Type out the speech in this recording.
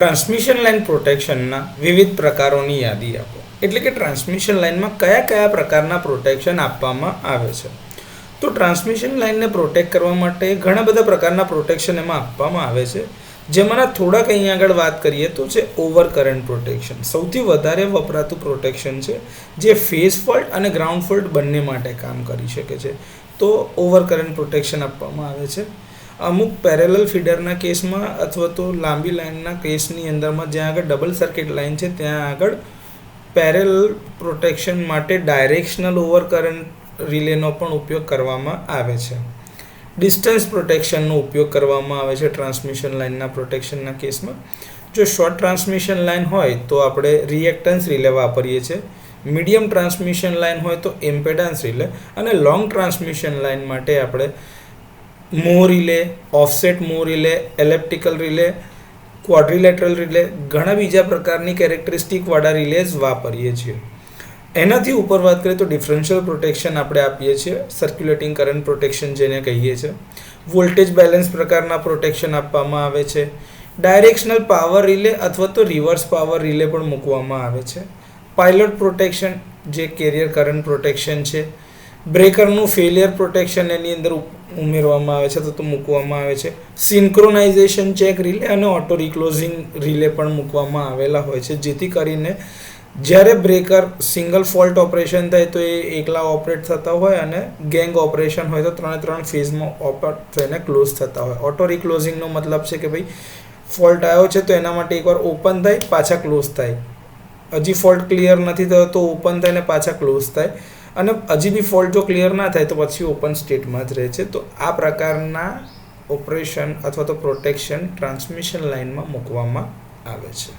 Transmission line પ્રોટેક્શનના વિવિધ પ્રકારોની યાદી આપો. એટલે કે ટ્રાન્સમિશન લાઇનમાં કયા કયા પ્રકારના પ્રોટેક્શન આપવામાં આવે છે. તો ટ્રાન્સમિશન લાઇનને પ્રોટેક્ટ કરવા માટે ઘણા બધા પ્રકારના પ્રોટેક્શન એમાં આપવામાં આવે છે. જેમાંના થોડાક અહીં આગળ વાત કરીએ તો છે ઓવર કરંટ પ્રોટેક્શન. સૌથી વધારે વપરાતું પ્રોટેક્શન છે જે ફેઝ ફોલ્ટ અને ગ્રાઉન્ડ ફોલ્ટ બંને માટે કામ કરી શકે છે. તો ઓવર કરંટ પ્રોટેક્શન આપવામાં આવે છે. અમુક પેરેલલ ફીડરના કેસમાં અથવા તો લાંબી લાઇનના કેસની અંદરમાં જ્યાં આગળ ડબલ સર્કિટ લાઇન છે ત્યાં આગળ પેરેલલ પ્રોટેક્શન માટે ડાયરેક્શનલ ઓવર કરંટ રિલેનો પણ ઉપયોગ કરવામાં આવે છે. ડિસ્ટન્સ પ્રોટેક્શનનો ઉપયોગ કરવામાં આવે છે ટ્રાન્સમિશન લાઇનના પ્રોટેક્શનના કેસમાં. જો શોર્ટ ટ્રાન્સમિશન લાઇન હોય તો આપણે રિએક્ટન્સ રિલે વાપરીએ છીએ. મીડિયમ ટ્રાન્સમિશન લાઇન હોય તો ઇમ્પેડન્સ રિલે, અને લોંગ ટ્રાન્સમિશન લાઇન માટે આપણે mho relay, offset mho relay, elliptical relay, quadrilateral relay, ઘણા બીજા પ્રકારની કેરેક્ટરિસ્ટિકવાળા રિલેઝ વાપરીએ છીએ. એનાથી ઉપર વાત કરીએ તો ડિફરન્શિયલ પ્રોટેક્શન આપણે આપીએ છીએ, સર્ક્યુલેટિંગ કરંટ પ્રોટેક્શન જેને કહીએ છીએ. વોલ્ટેજ બેલેન્સ પ્રકારના પ્રોટેક્શન આપવામાં આવે છે. ડાયરેક્શનલ પાવર રિલે અથવા તો રિવર્સ પાવર રિલે પણ મૂકવામાં આવે છે. પાયલોટ પ્રોટેક્શન જે કેરિયર કરંટ પ્રોટેક્શન છે. બ્રેકરનું ફેલિયર પ્રોટેક્શન એની અંદર ઉમેરવામાં આવે છે તો મૂકવામાં આવે છે. સિન્ક્રોનાઇઝેશન ચેક રિલે અને ઓટો રિક્લોઝિંગ રિલે પણ મૂકવામાં આવેલા હોય છે, જેથી કરીને જ્યારે બ્રેકર સિંગલ ફોલ્ટ ઓપરેશન થાય તો એ એકલા ઓપરેટ થતા હોય અને ગેંગ ઓપરેશન હોય તો ત્રણ ફેઝમાં ઓપરેટ થઈને ક્લોઝ થતા હોય. ઓટો રિક્લોઝિંગનો મતલબ છે કે ભાઈ ફોલ્ટ આવ્યો છે તો એના માટે એકવાર ઓપન થાય પાછા ક્લોઝ થાય, હજી ફોલ્ટ ક્લિયર નથી થયો તો ઓપન થાય ને પાછા ક્લોઝ થાય, અને હજી બી ફોલ્ટ જો ક્લિયર ના થાય તો પછી ઓપન સ્ટેટમાં જ રહે છે. તો આ પ્રકારના ઓપરેશન અથવા તો પ્રોટેક્શન ટ્રાન્સમિશન લાઇનમાં મૂકવામાં આવે છે.